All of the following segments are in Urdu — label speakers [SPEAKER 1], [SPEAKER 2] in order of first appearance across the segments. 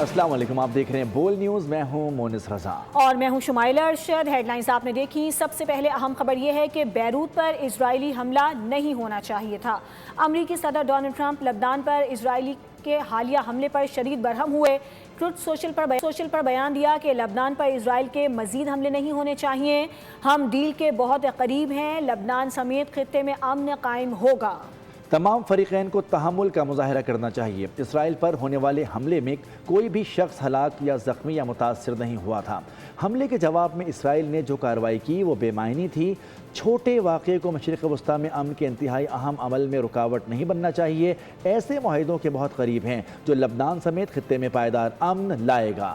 [SPEAKER 1] السلام علیکم، آپ دیکھ رہے ہیں بول نیوز، میں ہوں مونس رضا
[SPEAKER 2] اور میں ہوں شمائلہ ارشد۔ ہیڈ لائنز آپ نے دیکھی۔ سب سے پہلے اہم خبر یہ ہے کہ بیروت پر اسرائیلی حملہ نہیں ہونا چاہیے تھا۔ امریکی صدر ڈونلڈ ٹرمپ لبنان پر اسرائیلی کے حالیہ حملے پر شدید برہم ہوئے۔ ٹروتھ سوشل پر بیان دیا کہ لبنان پر اسرائیل کے مزید حملے نہیں ہونے چاہیے۔ ہم ڈیل کے بہت قریب ہیں، لبنان سمیت خطے میں امن قائم ہوگا۔
[SPEAKER 1] تمام فریقین کو تحمل کا مظاہرہ کرنا چاہیے۔ اسرائیل پر ہونے والے حملے میں کوئی بھی شخص ہلاک یا زخمی یا متاثر نہیں ہوا تھا۔ حملے کے جواب میں اسرائیل نے جو کارروائی کی وہ بے معنی تھی۔ چھوٹے واقعے کو مشرق وسطیٰ میں امن کے انتہائی اہم عمل میں رکاوٹ نہیں بننا چاہیے۔ ایسے معاہدوں کے بہت قریب ہیں جو لبنان سمیت خطے میں پائیدار امن لائے گا۔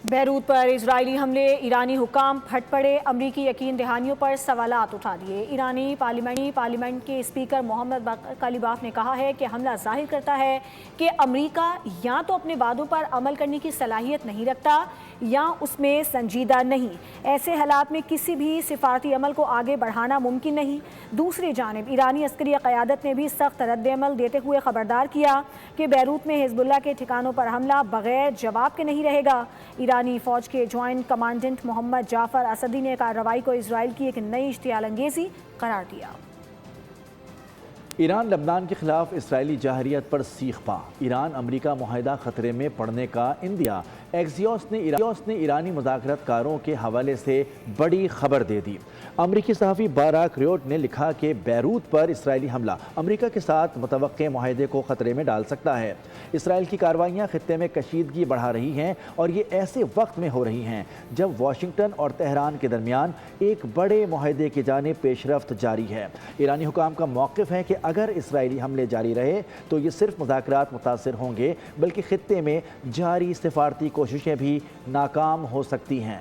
[SPEAKER 2] بیروت پر اسرائیلی حملے، ایرانی حکام پھٹ پڑے، امریکی یقین دہانیوں پر سوالات اٹھا دیے۔ ایرانی پارلیمنٹ کے اسپیکر محمد باقر کلیباف نے کہا ہے کہ حملہ ظاہر کرتا ہے کہ امریکہ یا تو اپنے وعدوں پر عمل کرنے کی صلاحیت نہیں رکھتا یا اس میں سنجیدہ نہیں۔ ایسے حالات میں کسی بھی سفارتی عمل کو آگے بڑھانا ممکن نہیں۔ دوسری جانب ایرانی عسکری قیادت نے بھی سخت رد عمل دیتے ہوئے خبردار کیا کہ بیروت میں حزب اللہ کے ٹھکانوں پر حملہ بغیر جواب کے نہیں رہے گا۔ ایرانی فوج کے جوائنٹ کمانڈنٹ محمد جعفر اسدی نے کارروائی کو اسرائیل کی ایک نئی اشتعال انگیزی قرار دیا۔
[SPEAKER 1] ایران لبنان کے خلاف اسرائیلی جارحیت پر سیخ پا، ایران امریکہ معاہدہ خطرے میں پڑنے کا اندیا۔ ایکسیوس نے ایرانی مذاکرات کاروں کے حوالے سے بڑی خبر دے دی۔ امریکی صحافی باراک ریوٹ نے لکھا کہ بیروت پر اسرائیلی حملہ امریکہ کے ساتھ متوقع معاہدے کو خطرے میں ڈال سکتا ہے۔ اسرائیل کی کارروائیاں خطے میں کشیدگی بڑھا رہی ہیں اور یہ ایسے وقت میں ہو رہی ہیں جب واشنگٹن اور تہران کے درمیان ایک بڑے معاہدے کی جانب پیش رفت جاری ہے۔ ایرانی حکام کا موقف ہے کہ اگر اسرائیلی حملے جاری رہے تو یہ صرف مذاکرات متاثر ہوں گے بلکہ خطے میں جاری سفارتی کوششیں بھی ناکام ہو سکتی ہیں۔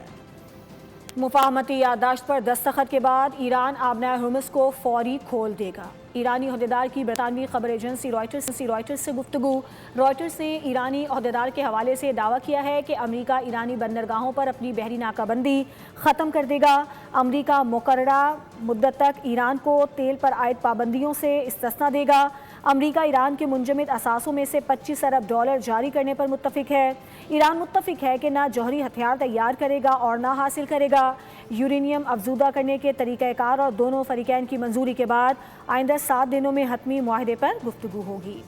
[SPEAKER 2] مفاہمتی یادداشت پر دستخط کے بعد ایران آبنائے ہرمز کو فوری کھول دے گا۔ ایرانی عہدیدار کی برطانوی خبر ایجنسی رائٹرز سے گفتگو۔ رائٹرز نے ایرانی عہدیدار کے حوالے سے دعویٰ کیا ہے کہ امریکہ ایرانی بندرگاہوں پر اپنی بحری ناکہ بندی ختم کر دے گا۔ امریکہ مقررہ مدت تک ایران کو تیل پر عائد پابندیوں سے استثناء دے گا۔ امریکہ ایران کے منجمد اثاثوں میں سے $25 ارب جاری کرنے پر متفق ہے۔ ایران متفق ہے کہ نہ جوہری ہتھیار تیار کرے گا اور نہ حاصل کرے گا۔ یورینیم افزودہ کرنے کے طریقہ کار اور دونوں فریقین کی منظوری کے بعد آئندہ 7 دنوں میں حتمی معاہدے پر گفتگو ہوگی۔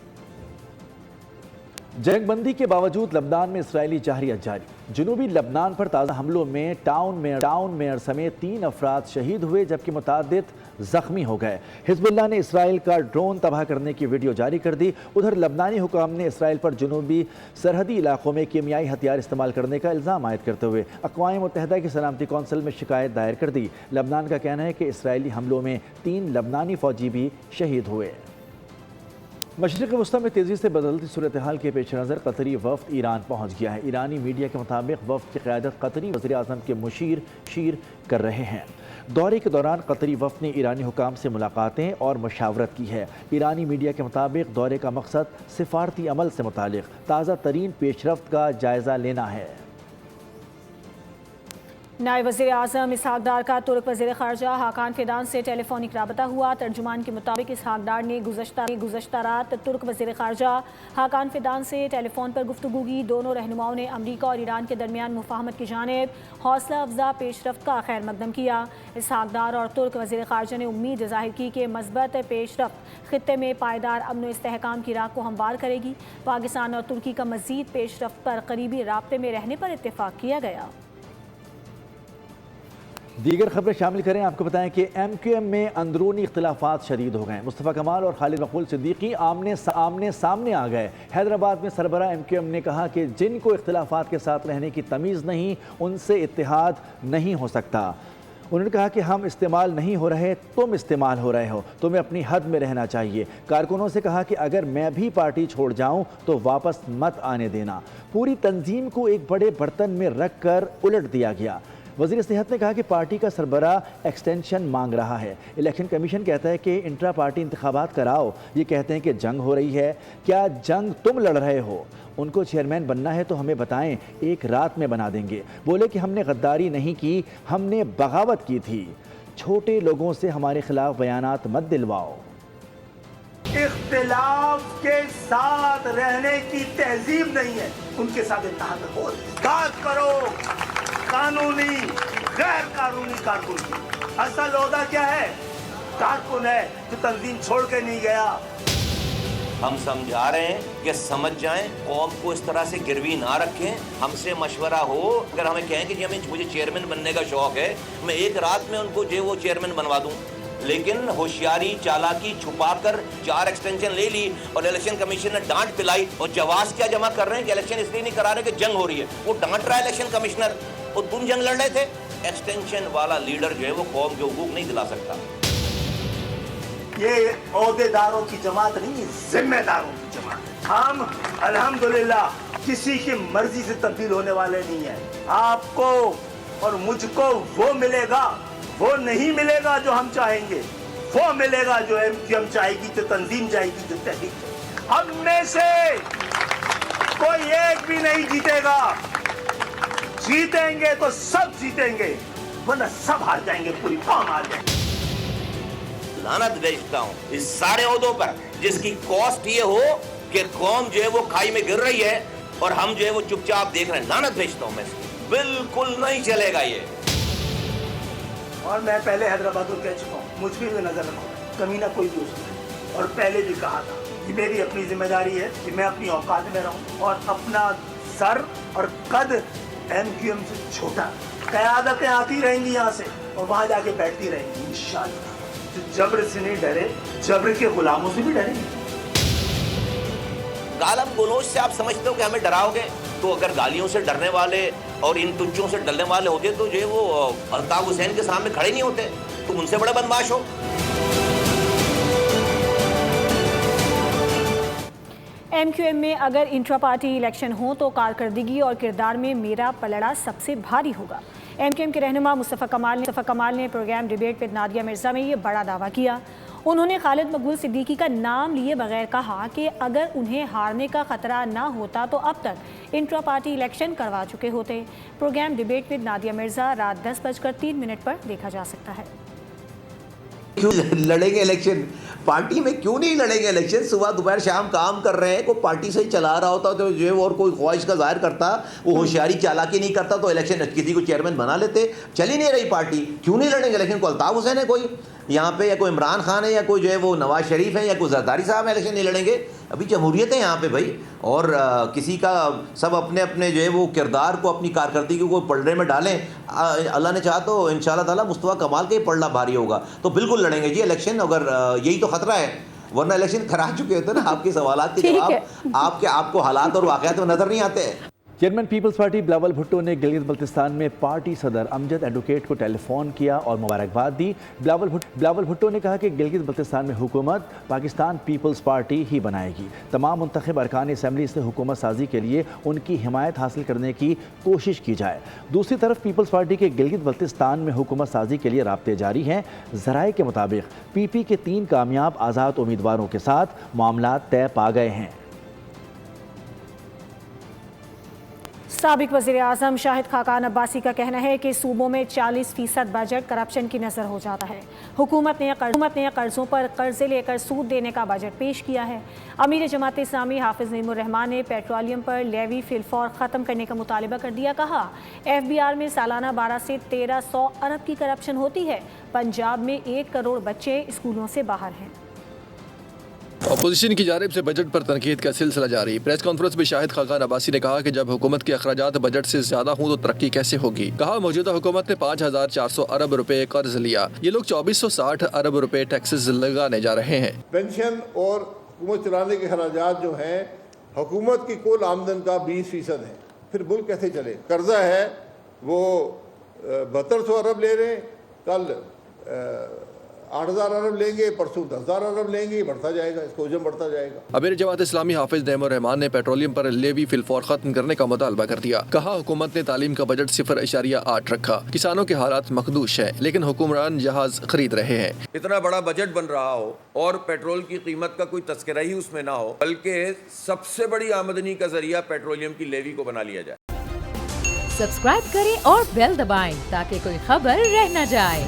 [SPEAKER 1] جنگ بندی کے باوجود لبنان میں اسرائیلی جارحیت جاری۔ جنوبی لبنان پر تازہ حملوں میں ٹاؤن میئر سمیت 3 افراد شہید ہوئے جبکہ متعدد زخمی ہو گئے۔ حزب اللہ نے اسرائیل کا ڈرون تباہ کرنے کی ویڈیو جاری کر دی۔ ادھر لبنانی حکام نے اسرائیل پر جنوبی سرحدی علاقوں میں کیمیائی ہتھیار استعمال کرنے کا الزام عائد کرتے ہوئے اقوام متحدہ کی سلامتی کونسل میں شکایت دائر کر دی۔ لبنان کا کہنا ہے کہ اسرائیلی حملوں میں 3 لبنانی فوجی بھی شہید ہوئے۔ مشرق وسطیٰ میں تیزی سے بدلتی صورتحال کے پیش نظر قطری وفد ایران پہنچ گیا ہے۔ ایرانی میڈیا کے مطابق وفد کی قیادت قطری وزیر اعظم کے مشیر شیر کر رہے ہیں۔ دورے کے دوران قطری وفد نے ایرانی حکام سے ملاقاتیں اور مشاورت کی ہے۔ ایرانی میڈیا کے مطابق دورے کا مقصد سفارتی عمل سے متعلق تازہ ترین پیش رفت کا جائزہ لینا ہے۔
[SPEAKER 2] نائب وزیر اعظم اسحاق ڈار کا ترک وزیر خارجہ حاکان فیدان سے ٹیلی فونک رابطہ ہوا۔ ترجمان کے مطابق اسحاق ڈار نے گزشتہ رات ترک وزیر خارجہ حاکان فیدان سے ٹیلی فون پر گفتگو کی۔ دونوں رہنماؤں نے امریکہ اور ایران کے درمیان مفاہمت کی جانب حوصلہ افزا پیش رفت کا خیر مقدم کیا۔ اسحاق ڈار اور ترک وزیر خارجہ نے امید ظاہر کی کہ مثبت پیش رفت خطے میں پائیدار امن و استحکام کی راہ کو ہموار کرے گی۔ پاکستان اور ترکی کا مزید پیش رفت پر قریبی رابطے میں رہنے پر اتفاق کیا گیا۔
[SPEAKER 1] دیگر خبریں شامل کریں۔ آپ کو بتائیں کہ ایم کیو ایم میں اندرونی اختلافات شدید ہو گئے۔ مصطفیٰ کمال اور خالد مقبول صدیقی آمنے سامنے آ گئے۔ حیدرآباد میں سربراہ ایم کیو ایم نے کہا کہ جن کو اختلافات کے ساتھ رہنے کی تمیز نہیں ان سے اتحاد نہیں ہو سکتا۔ انہوں نے کہا کہ ہم استعمال نہیں ہو رہے، تم استعمال ہو رہے ہو، تمہیں اپنی حد میں رہنا چاہیے۔ کارکنوں سے کہا کہ اگر میں بھی پارٹی چھوڑ جاؤں تو واپس مت آنے دینا۔ پوری تنظیم کو ایک بڑے برتن میں رکھ کر الٹ دیا گیا۔ وزیر صحت نے کہا کہ پارٹی کا سربراہ ایکسٹینشن مانگ رہا ہے۔ الیکشن کمیشن کہتا ہے کہ انٹرا پارٹی انتخابات کراؤ۔ یہ کہتے ہیں کہ جنگ ہو رہی ہے۔ کیا جنگ تم لڑ رہے ہو؟ ان کو چیئرمین بننا ہے تو ہمیں بتائیں، ایک رات میں بنا دیں گے۔ بولے کہ ہم نے غداری نہیں کی، ہم نے بغاوت کی تھی۔ چھوٹے لوگوں سے ہمارے خلاف بیانات مت دلواؤ۔
[SPEAKER 3] اختلاف کے ساتھ رہنے کی تہذیب نہیں ہے، ان کے ساتھ اتحاد رکھو، بات کرو قانونی غیر قانونی کارکن کی۔ اصل عہدہ کیا ہے؟ کارکن ہے جو تنظیم چھوڑ کے نہیں گیا۔
[SPEAKER 4] ہم سمجھا رہے ہیں کہ سمجھ جائیں، قوم کو اس طرح سے گروی نہ رکھیں، ہم سے مشورہ ہو۔ اگر ہمیں کہیں کہ جی مجھے چیئرمین بننے کا شوق ہے، میں ایک رات میں ان کو جو وہ چیئرمین بنوا دوں، لیکن ہوشیاری چالاکی چھپا کر 4 ایکسٹینشن لے لی اور الیکشن کمیشن نے ڈانٹ پلائی، اور جواز کیا جمع کر رہے ہیں کہ الیکشن اس لیے نہیں کرا رہے کہ جنگ ہو رہی ہے۔ وہ ڈانٹ رہا ہے الیکشن کمشنر، اور تم جنگ لڑ رہے تھے۔ ایکسٹینشن والا لیڈر جو ہے وہ قوم کے حقوق نہیں دلا سکتا۔
[SPEAKER 3] یہ عہدے داروں کی جماعت نہیں ہے، ذمہ داروں کی جماعت۔ ہم الحمدللہ کسی کی مرضی سے تبدیل ہونے والے نہیں ہیں۔ آپ کو اور مجھ کو وہ ملے گا، وہ نہیں ملے گا جو ہم چاہیں گے، وہ ملے گا جو ہم چاہے گی، جو تنظیم چاہے گی، جو تحریک۔ ہم میں سے کوئی ایک بھی نہیں جیتے گا، جیتیں گے تو سب جیتیں گے، ورنہ سب ہار جائیں گے، پوری قوم ہار جائیں گے۔
[SPEAKER 4] لعنت بھیجتا ہوں اس سارے عہدوں پر جس کی کاسٹ یہ ہو کہ قوم جو ہے وہ کھائی میں گر رہی ہے اور ہم جو ہے وہ چپ چاپ دیکھ رہے ہیں۔ لعنت بھیجتا ہوں میں اس کی، بالکل نہیں چلے گا یہ۔
[SPEAKER 3] اور میں پہلے حیدرآباد کو کہہ چکا ہوں، مجھ پہ نظر رکھو، کمینہ کوئی بھی ہو سکتا ہے، اور پہلے بھی کہا تھا یہ میری اپنی ذمہ داری ہے کہ میں اپنی اوقات میں رہوں اور اپنا سر اور قد MQM سے چھوٹا۔ قیادتیں آتی رہیں گی یہاں سے اور وہاں جا کے بیٹھتی رہیں گی انشاءاللہ۔ جو جبر سے نہیں ڈرے، جبر کے غلاموں سے بھی ڈریں گے۔
[SPEAKER 4] گالم گلوچ سے آپ سمجھتے ہو کہ ہمیں ڈراؤ گے؟ تو اگر گالیوں سے ڈرنے والے اور ان تجوں سے ڈرنے والے ہوتے تو جو ہے وہ الطاف حسین کے سامنے کھڑے نہیں ہوتے، تم ان سے بڑے بدمعاش ہو۔
[SPEAKER 2] MQM میں اگر انٹرا پارٹی الیکشن ہوں تو کارکردگی اور کردار میں میرا پلڑا سب سے بھاری ہوگا۔ MQM کے رہنما مصطفیٰ کمال نے programme debate with Nadia Mirza میں یہ بڑا دعویٰ کیا۔ انہوں نے خالد مقبول صدیقی کا نام لیے بغیر کہا کہ اگر انہیں ہارنے کا خطرہ نہ ہوتا تو اب تک انٹرا پارٹی الیکشن کروا چکے ہوتے۔ Programme debate with Nadia Mirza رات 10:03 پر دیکھا جا سکتا ہے۔
[SPEAKER 5] کیوں لڑیں گے الیکشن؟ پارٹی میں کیوں نہیں لڑیں گے الیکشن؟ صبح دوپہر شام کام کر رہے ہیں، کوئی پارٹی سے چلا رہا ہوتا تو جو ہے اور کوئی خواہش کا ظاہر کرتا، وہ ہوشیاری چالاکی نہیں کرتا تو الیکشن کسی کو چیئرمین بنا لیتے۔ چل ہی نہیں رہی پارٹی، کیوں نہیں لڑیں گے الیکشن؟ کو الطاف حسین ہے کوئی یہاں پہ، یا کوئی عمران خان ہے، یا کوئی جو ہے وہ نواز شریف ہے، یا کوئی زرداری صاحب ہے، الیکشن نہیں لڑیں گے؟ ابھی جمہوریت ہے یہاں پہ بھائی، اور کسی کا سب اپنے اپنے جو ہے وہ کردار کو، اپنی کارکردگی کو پلڑے میں ڈالیں۔ اللہ نے چاہا تو انشاءاللہ تعالیٰ مصطفیٰ کمال کا ہی پلڑا بھاری ہوگا، تو بالکل لڑیں گے جی الیکشن، اگر یہی تو خطرہ ہے، ورنہ الیکشن کرا چکے ہوتے نا۔ آپ کے سوالات کے جواب آپ کو حالات اور واقعات میں نظر نہیں آتے۔
[SPEAKER 1] چیئرمین پیپلز پارٹی بلاول بھٹو نے گلگت بلتستان میں پارٹی صدر امجد ایڈوکیٹ کو ٹیلی فون کیا اور مبارکباد دی۔ بلاول بھٹو نے کہا کہ گلگت بلتستان میں حکومت پاکستان پیپلز پارٹی ہی بنائے گی۔ تمام منتخب ارکان اسمبلی سے حکومت سازی کے لیے ان کی حمایت حاصل کرنے کی کوشش کی جائے۔ دوسری طرف پیپلز پارٹی کے گلگت بلتستان میں حکومت سازی کے لیے رابطے جاری ہیں۔ ذرائع کے مطابق PP کے 3 کامیاب آزاد امیدواروں کے ساتھ معاملات طے پا گئے ہیں۔
[SPEAKER 2] سابق وزیر اعظم شاہد خاقان عباسی کا کہنا ہے کہ صوبوں میں 40% بجٹ کرپشن کی نظر ہو جاتا ہے۔ حکومت نے قرضوں پر قرضے لے کر سود دینے کا بجٹ پیش کیا ہے۔ امیر جماعت اسلامی حافظ نعیم الرحمان نے پیٹرولیم پر لیوی فی الفور ختم کرنے کا مطالبہ کر دیا۔ کہا FBR میں سالانہ 12 سے 1300 ارب کی کرپشن ہوتی ہے۔ پنجاب میں 1 کروڑ بچے اسکولوں سے باہر ہیں۔
[SPEAKER 6] اپوزیشن کی جانب سے بجٹ پر تنقید کا سلسلہ جاری۔ پریس کانفرنس میں شاہد خاقان عباسی نے کہا کہ جب حکومت کے اخراجات بجٹ سے زیادہ ہوں تو ترقی کیسے ہوگی۔ کہا موجودہ حکومت نے 5400 ارب روپے قرض لیا، یہ لوگ 2460 ارب روپے ٹیکسز لگانے جا رہے ہیں۔
[SPEAKER 7] پینشن اور حکومت چلانے کے اخراجات جو ہیں حکومت کی کل آمدن کا 20% ہے، پھر ملک کیسے چلے؟ قرضہ ہے وہ 7200 ارب لے رہے ہیں، کل 8000 ارب لیں گے، پرسوں 10000 ارب لیں گے، بڑھتا جائے گا، اس کو حجم بڑھتا جائے گا۔
[SPEAKER 6] امیر جماعت اسلامی حافظ نعیم الرحمان نے پیٹرولیم پر لیوی فی الفور ختم کرنے کا مطالبہ کر دیا۔ کہا حکومت نے تعلیم کا بجٹ 0.8 رکھا، کسانوں کے حالات مخدوش ہیں لیکن حکمران جہاز خرید رہے ہیں۔
[SPEAKER 8] اتنا بڑا بجٹ بن رہا ہو اور پیٹرول کی قیمت کا کوئی تذکرہ ہی اس میں نہ ہو، بلکہ سب سے بڑی آمدنی کا ذریعہ پیٹرولیم کی لیوی کو بنا لیا جائے۔
[SPEAKER 9] سبسکرائب کریں اور بیل دبائیں تاکہ کوئی خبر رہ نہ جائے۔